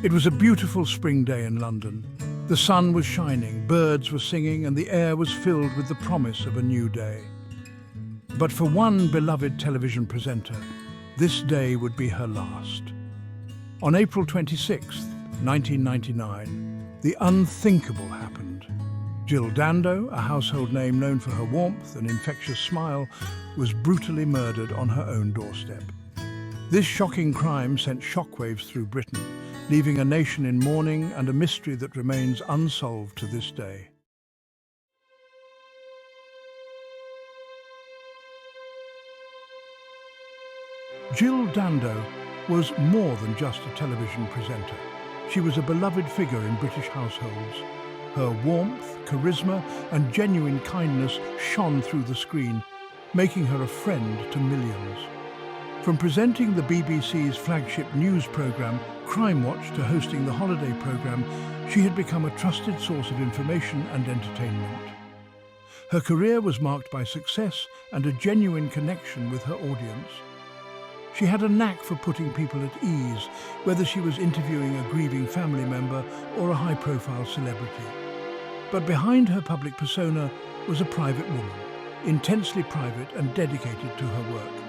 It was a beautiful spring day in London. The sun was shining, birds were singing, and the air was filled with the promise of a new day. But for one beloved television presenter, this day would be her last. On April 26, 1999, the unthinkable happened. Jill Dando, a household name known for her warmth and infectious smile, was brutally murdered on her own doorstep. This shocking crime sent shockwaves through Britain, leaving a nation in mourning and a mystery that remains unsolved to this day. Jill Dando was more than just a television presenter. She was a beloved figure in British households. Her warmth, charisma, and genuine kindness shone through the screen, making her a friend to millions. From presenting the BBC's flagship news programme, Crime Watch, to hosting the holiday programme, she had become a trusted source of information and entertainment. Her career was marked by success and a genuine connection with her audience. She had a knack for putting people at ease, whether she was interviewing a grieving family member or a high-profile celebrity. But behind her public persona was a private woman, intensely private and dedicated to her work.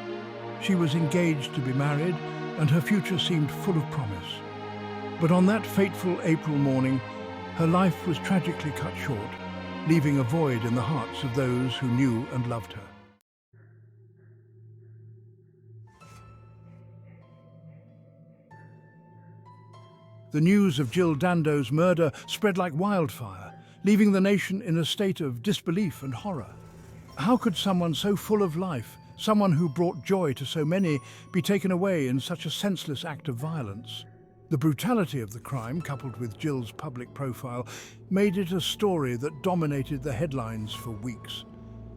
She was engaged to be married, and her future seemed full of promise. But on that fateful April morning, her life was tragically cut short, leaving a void in the hearts of those who knew and loved her. The news of Jill Dando's murder spread like wildfire, leaving the nation in a state of disbelief and horror. How could someone so full of life, someone who brought joy to so many, be taken away in such a senseless act of violence? The brutality of the crime, coupled with Jill's public profile, made it a story that dominated the headlines for weeks.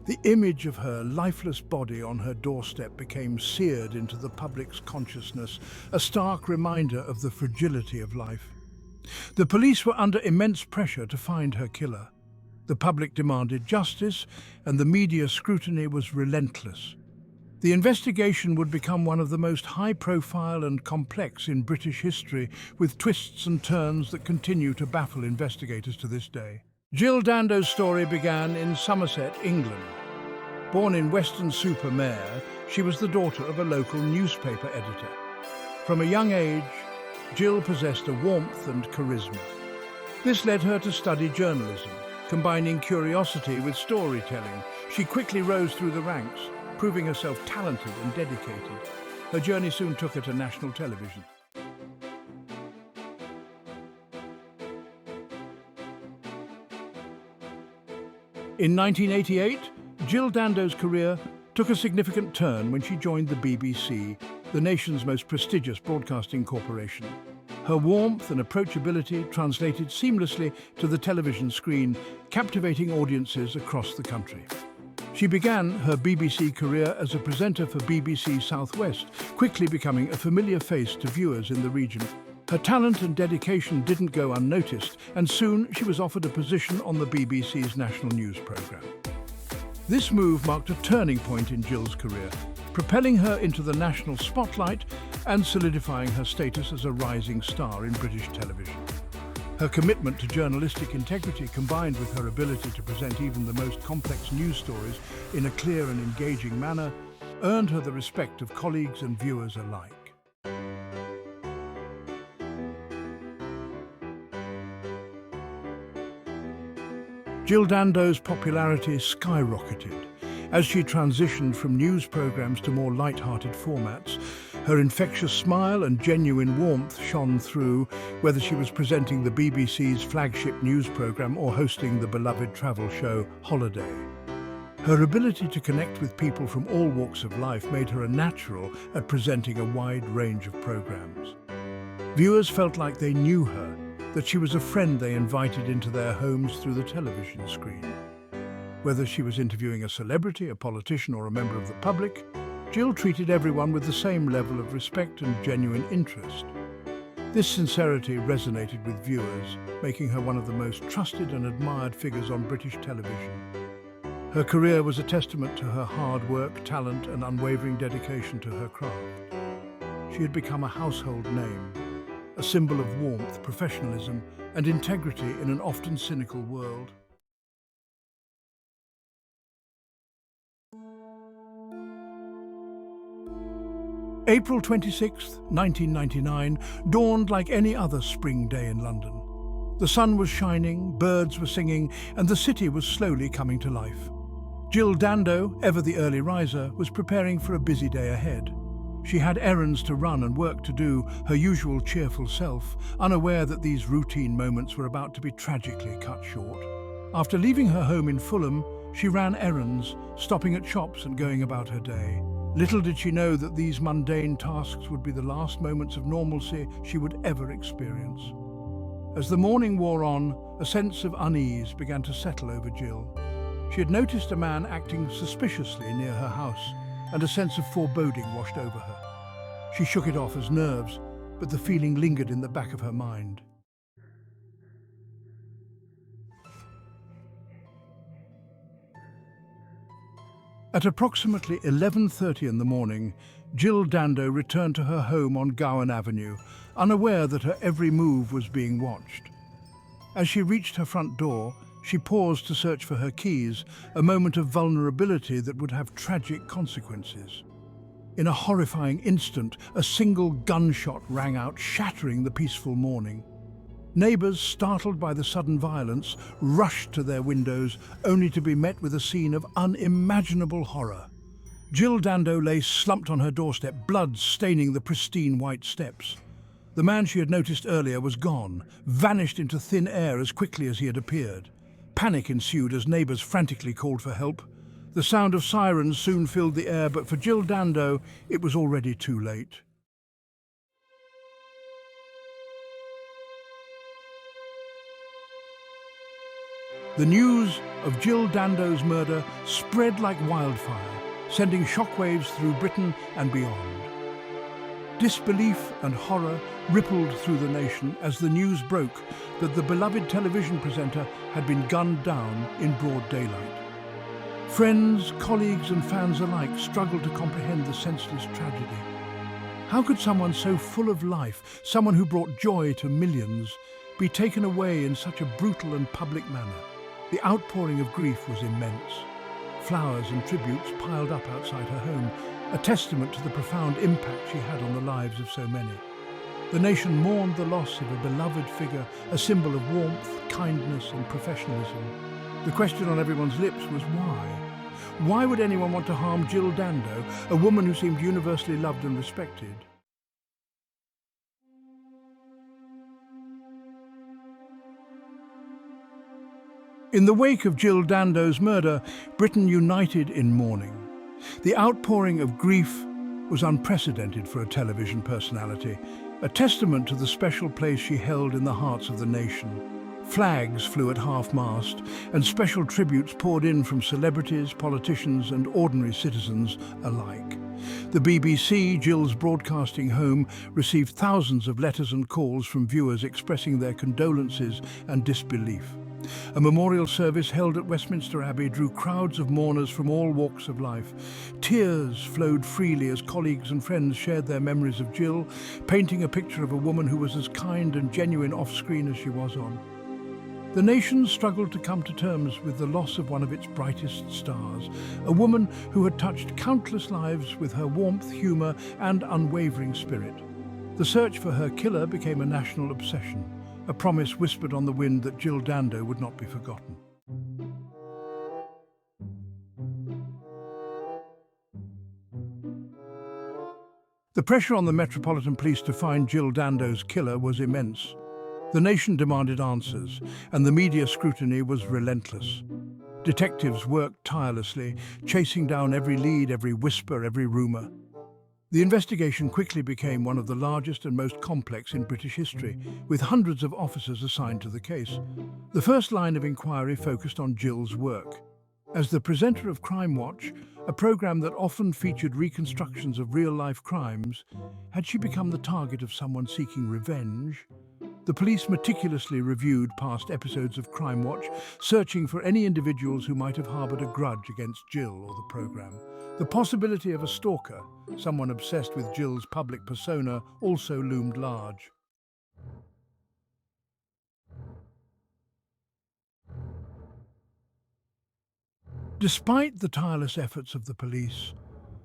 The image of her lifeless body on her doorstep became seared into the public's consciousness, a stark reminder of the fragility of life. The police were under immense pressure to find her killer. The public demanded justice, and the media scrutiny was relentless. The investigation would become one of the most high-profile and complex in British history, with twists and turns that continue to baffle investigators to this day. Jill Dando's story began in Somerset, England. Born in Weston-super-Mare, she was the daughter of a local newspaper editor. From a young age, Jill possessed a warmth and charisma. This led her to study journalism, combining curiosity with storytelling. She quickly rose through the ranks, proving herself talented and dedicated. Her journey soon took her to national television. In 1988, Jill Dando's career took a significant turn when she joined the BBC, the nation's most prestigious broadcasting corporation. Her warmth and approachability translated seamlessly to the television screen, captivating audiences across the country. She began her BBC career as a presenter for BBC Southwest, quickly becoming a familiar face to viewers in the region. Her talent and dedication didn't go unnoticed, and soon she was offered a position on the BBC's national news programme. This move marked a turning point in Jill's career, propelling her into the national spotlight and solidifying her status as a rising star in British television. Her commitment to journalistic integrity, combined with her ability to present even the most complex news stories in a clear and engaging manner, earned her the respect of colleagues and viewers alike. Jill Dando's popularity skyrocketed as she transitioned from news programs to more light-hearted formats. Her infectious smile and genuine warmth shone through, whether she was presenting the BBC's flagship news program or hosting the beloved travel show Holiday. Her ability to connect with people from all walks of life made her a natural at presenting a wide range of programs. Viewers felt like they knew her, that she was a friend they invited into their homes through the television screen. Whether she was interviewing a celebrity, a politician, or a member of the public, Jill treated everyone with the same level of respect and genuine interest. This sincerity resonated with viewers, making her one of the most trusted and admired figures on British television. Her career was a testament to her hard work, talent, and unwavering dedication to her craft. She had become a household name, a symbol of warmth, professionalism, and integrity in an often cynical world. April 26, 1999, dawned like any other spring day in London. The sun was shining, birds were singing, and the city was slowly coming to life. Jill Dando, ever the early riser, was preparing for a busy day ahead. She had errands to run and work to do, her usual cheerful self, unaware that these routine moments were about to be tragically cut short. After leaving her home in Fulham, she ran errands, stopping at shops and going about her day. Little did she know that these mundane tasks would be the last moments of normalcy she would ever experience. As the morning wore on, a sense of unease began to settle over Jill. She had noticed a man acting suspiciously near her house, and a sense of foreboding washed over her. She shook it off as nerves, but the feeling lingered in the back of her mind. At approximately 11:30 in the morning, Jill Dando returned to her home on Gowan Avenue, unaware that her every move was being watched. As she reached her front door, she paused to search for her keys, a moment of vulnerability that would have tragic consequences. In a horrifying instant, a single gunshot rang out, shattering the peaceful morning. Neighbours, startled by the sudden violence, rushed to their windows, only to be met with a scene of unimaginable horror. Jill Dando lay slumped on her doorstep, blood staining the pristine white steps. The man she had noticed earlier was gone, vanished into thin air as quickly as he had appeared. Panic ensued as neighbours frantically called for help. The sound of sirens soon filled the air, but for Jill Dando, it was already too late. The news of Jill Dando's murder spread like wildfire, sending shockwaves through Britain and beyond. Disbelief and horror rippled through the nation as the news broke that the beloved television presenter had been gunned down in broad daylight. Friends, colleagues and fans alike struggled to comprehend the senseless tragedy. How could someone so full of life, someone who brought joy to millions, be taken away in such a brutal and public manner? The outpouring of grief was immense. Flowers and tributes piled up outside her home, a testament to the profound impact she had on the lives of so many. The nation mourned the loss of a beloved figure, a symbol of warmth, kindness and professionalism. The question on everyone's lips was why? Why would anyone want to harm Jill Dando, a woman who seemed universally loved and respected? In the wake of Jill Dando's murder, Britain united in mourning. The outpouring of grief was unprecedented for a television personality, a testament to the special place she held in the hearts of the nation. Flags flew at half-mast, and special tributes poured in from celebrities, politicians and ordinary citizens alike. The BBC, Jill's broadcasting home, received thousands of letters and calls from viewers expressing their condolences and disbelief. A memorial service held at Westminster Abbey drew crowds of mourners from all walks of life. Tears flowed freely as colleagues and friends shared their memories of Jill, painting a picture of a woman who was as kind and genuine off-screen as she was on. The nation struggled to come to terms with the loss of one of its brightest stars, a woman who had touched countless lives with her warmth, humour and unwavering spirit. The search for her killer became a national obsession, a promise whispered on the wind that Jill Dando would not be forgotten. The pressure on the Metropolitan Police to find Jill Dando's killer was immense. The nation demanded answers, and the media scrutiny was relentless. Detectives worked tirelessly, chasing down every lead, every whisper, every rumour. The investigation quickly became one of the largest and most complex in British history, with hundreds of officers assigned to the case. The first line of inquiry focused on Jill's work. As the presenter of Crime Watch, a programme that often featured reconstructions of real-life crimes, had she become the target of someone seeking revenge? The police meticulously reviewed past episodes of Crime Watch, searching for any individuals who might have harboured a grudge against Jill or the programme. The possibility of a stalker, someone obsessed with Jill's public persona, also loomed large. Despite the tireless efforts of the police,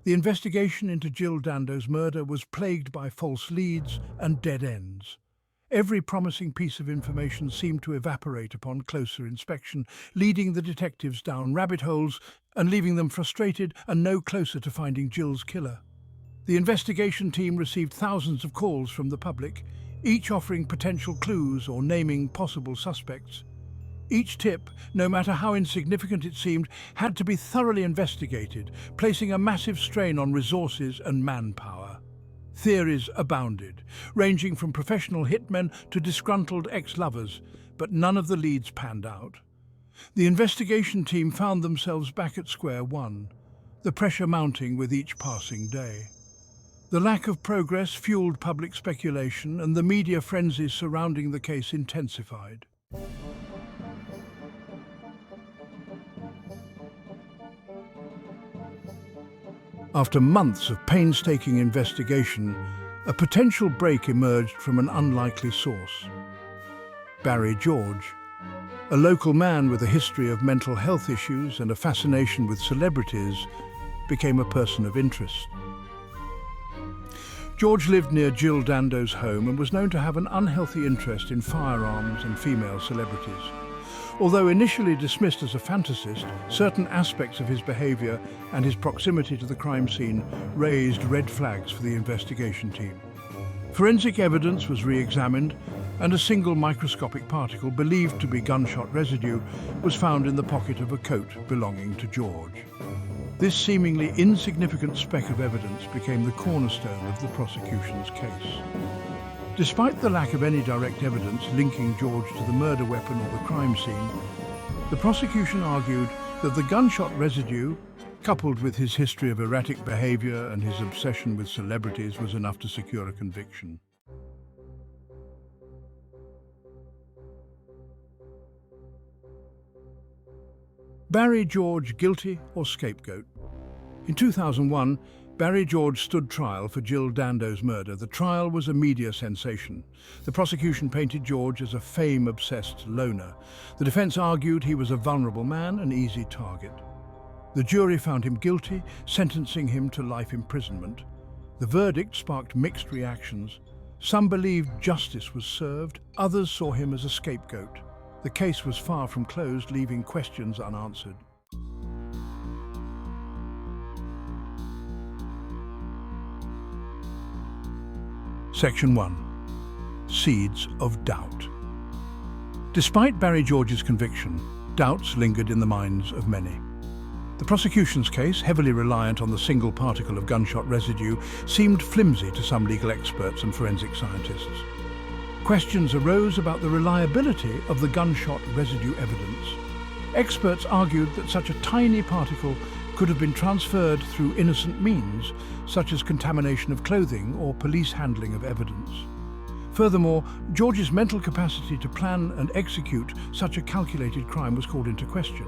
the investigation into Jill Dando's murder was plagued by false leads and dead ends. Every promising piece of information seemed to evaporate upon closer inspection, leading the detectives down rabbit holes and leaving them frustrated and no closer to finding Jill's killer. The investigation team received thousands of calls from the public, each offering potential clues or naming possible suspects. Each tip, no matter how insignificant it seemed, had to be thoroughly investigated, placing a massive strain on resources and manpower. Theories abounded, ranging from professional hitmen to disgruntled ex-lovers, but none of the leads panned out. The investigation team found themselves back at square one, the pressure mounting with each passing day. The lack of progress fueled public speculation, and the media frenzy surrounding the case intensified. After months of painstaking investigation, a potential break emerged from an unlikely source. Barry George, a local man with a history of mental health issues and a fascination with celebrities, became a person of interest. George lived near Jill Dando's home and was known to have an unhealthy interest in firearms and female celebrities. Although initially dismissed as a fantasist, certain aspects of his behavior and his proximity to the crime scene raised red flags for the investigation team. Forensic evidence was re-examined, and a single microscopic particle believed to be gunshot residue was found in the pocket of a coat belonging to George. This seemingly insignificant speck of evidence became the cornerstone of the prosecution's case. Despite the lack of any direct evidence linking George to the murder weapon or the crime scene, the prosecution argued that the gunshot residue, coupled with his history of erratic behavior and his obsession with celebrities, was enough to secure a conviction. Barry George guilty or scapegoat? In 2001, Barry George stood trial for Jill Dando's murder. The trial was a media sensation. The prosecution painted George as a fame-obsessed loner. The defense argued he was a vulnerable man, an easy target. The jury found him guilty, sentencing him to life imprisonment. The verdict sparked mixed reactions. Some believed justice was served, others saw him as a scapegoat. The case was far from closed, leaving questions unanswered. Section 1. Seeds of Doubt. Despite Barry George's conviction, doubts lingered in the minds of many. The prosecution's case, heavily reliant on the single particle of gunshot residue, seemed flimsy to some legal experts and forensic scientists. Questions arose about the reliability of the gunshot residue evidence. Experts argued that such a tiny particle could have been transferred through innocent means, such as contamination of clothing or police handling of evidence. Furthermore, George's mental capacity to plan and execute such a calculated crime was called into question.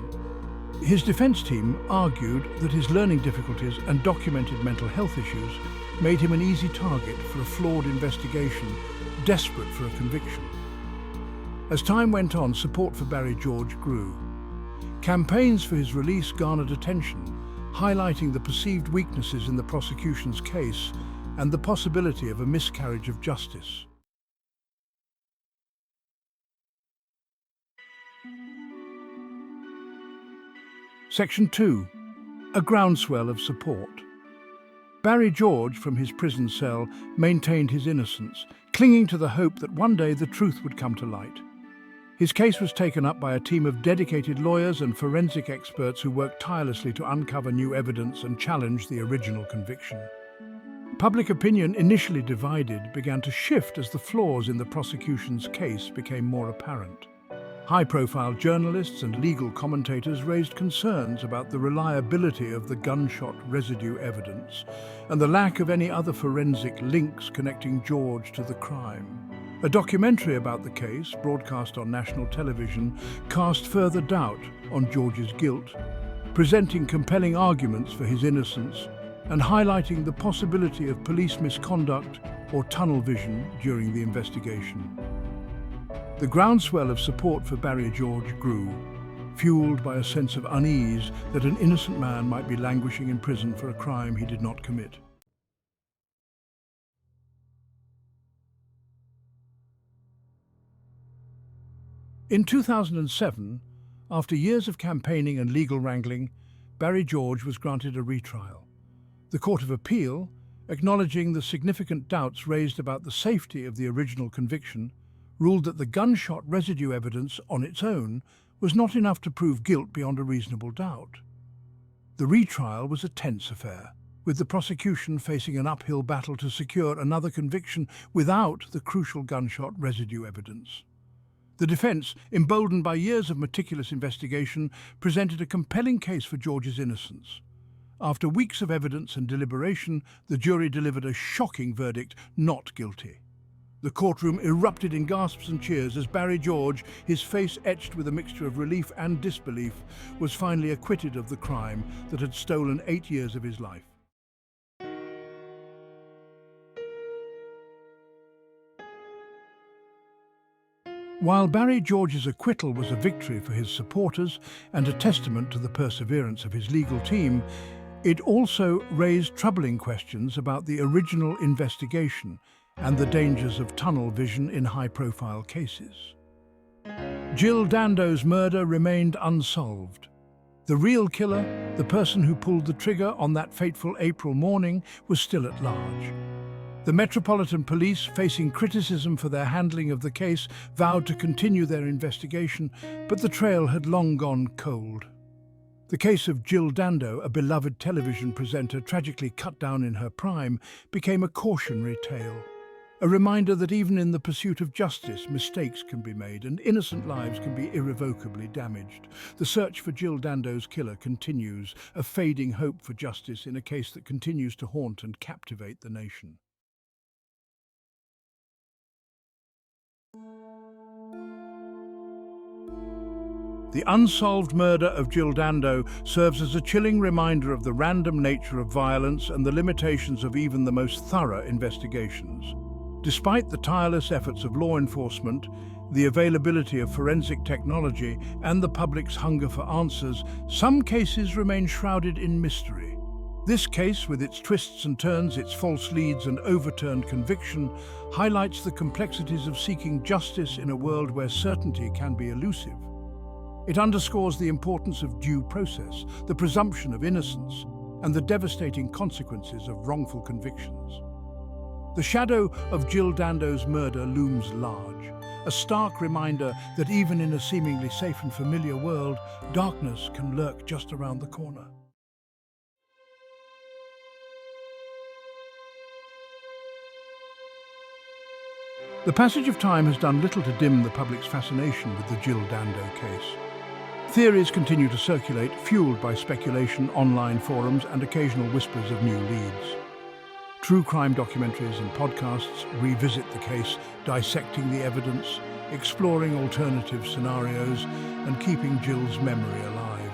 His defense team argued that his learning difficulties and documented mental health issues made him an easy target for a flawed investigation, desperate for a conviction. As time went on, support for Barry George grew. Campaigns for his release garnered attention, highlighting the perceived weaknesses in the prosecution's case and the possibility of a miscarriage of justice. Section 2. A groundswell of support. Barry George, from his prison cell, maintained his innocence, clinging to the hope that one day the truth would come to light. His case was taken up by a team of dedicated lawyers and forensic experts who worked tirelessly to uncover new evidence and challenge the original conviction. Public opinion, initially divided, began to shift as the flaws in the prosecution's case became more apparent. High-profile journalists and legal commentators raised concerns about the reliability of the gunshot residue evidence and the lack of any other forensic links connecting George to the crime. A documentary about the case, broadcast on national television, cast further doubt on George's guilt, presenting compelling arguments for his innocence and highlighting the possibility of police misconduct or tunnel vision during the investigation. The groundswell of support for Barry George grew. fueled by a sense of unease that an innocent man might be languishing in prison for a crime he did not commit. In 2007, after years of campaigning and legal wrangling, Barry George was granted a retrial. The Court of Appeal, acknowledging the significant doubts raised about the safety of the original conviction, ruled that the gunshot residue evidence on its own was not enough to prove guilt beyond a reasonable doubt. The retrial was a tense affair, with the prosecution facing an uphill battle to secure another conviction without the crucial gunshot residue evidence. The defence, emboldened by years of meticulous investigation, presented a compelling case for George's innocence. After weeks of evidence and deliberation, the jury delivered a shocking verdict: not guilty. The courtroom erupted in gasps and cheers as Barry George, his face etched with a mixture of relief and disbelief, was finally acquitted of the crime that had stolen 8 years of his life. While Barry George's acquittal was a victory for his supporters and a testament to the perseverance of his legal team, it also raised troubling questions about the original investigation and the dangers of tunnel vision in high-profile cases. Jill Dando's murder remained unsolved. The real killer, the person who pulled the trigger on that fateful April morning, was still at large. The Metropolitan Police, facing criticism for their handling of the case, vowed to continue their investigation, but the trail had long gone cold. The case of Jill Dando, a beloved television presenter tragically cut down in her prime, became a cautionary tale. A reminder that even in the pursuit of justice, mistakes can be made and innocent lives can be irrevocably damaged. The search for Jill Dando's killer continues, a fading hope for justice in a case that continues to haunt and captivate the nation. The unsolved murder of Jill Dando serves as a chilling reminder of the random nature of violence and the limitations of even the most thorough investigations. Despite the tireless efforts of law enforcement, the availability of forensic technology, and the public's hunger for answers, some cases remain shrouded in mystery. This case, with its twists and turns, its false leads and overturned conviction, highlights the complexities of seeking justice in a world where certainty can be elusive. It underscores the importance of due process, the presumption of innocence, and the devastating consequences of wrongful convictions. The shadow of Jill Dando's murder looms large, a stark reminder that even in a seemingly safe and familiar world, darkness can lurk just around the corner. The passage of time has done little to dim the public's fascination with the Jill Dando case. Theories continue to circulate, fueled by speculation, online forums, and occasional whispers of new leads. True crime documentaries and podcasts revisit the case, dissecting the evidence, exploring alternative scenarios, and keeping Jill's memory alive.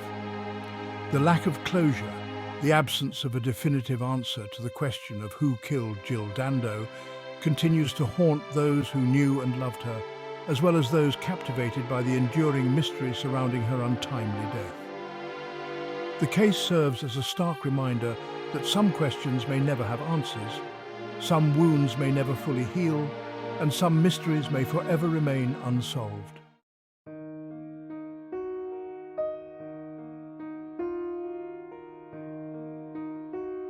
The lack of closure, the absence of a definitive answer to the question of who killed Jill Dando, continues to haunt those who knew and loved her, as well as those captivated by the enduring mystery surrounding her untimely death. The case serves as a stark reminder that some questions may never have answers, some wounds may never fully heal, and some mysteries may forever remain unsolved.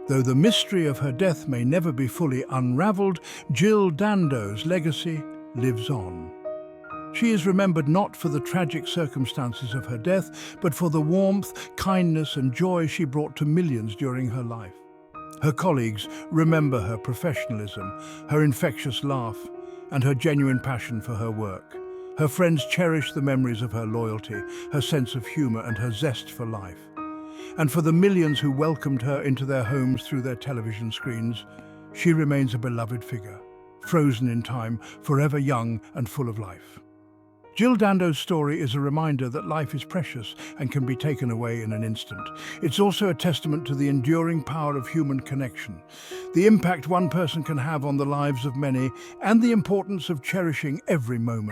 Though the mystery of her death may never be fully unraveled, Jill Dando's legacy lives on. She is remembered not for the tragic circumstances of her death, but for the warmth, kindness, and joy she brought to millions during her life. Her colleagues remember her professionalism, her infectious laugh, and her genuine passion for her work. Her friends cherish the memories of her loyalty, her sense of humor, and her zest for life. And for the millions who welcomed her into their homes through their television screens, she remains a beloved figure, frozen in time, forever young and full of life. Jill Dando's story is a reminder that life is precious and can be taken away in an instant. It's also a testament to the enduring power of human connection, the impact one person can have on the lives of many, and the importance of cherishing every moment.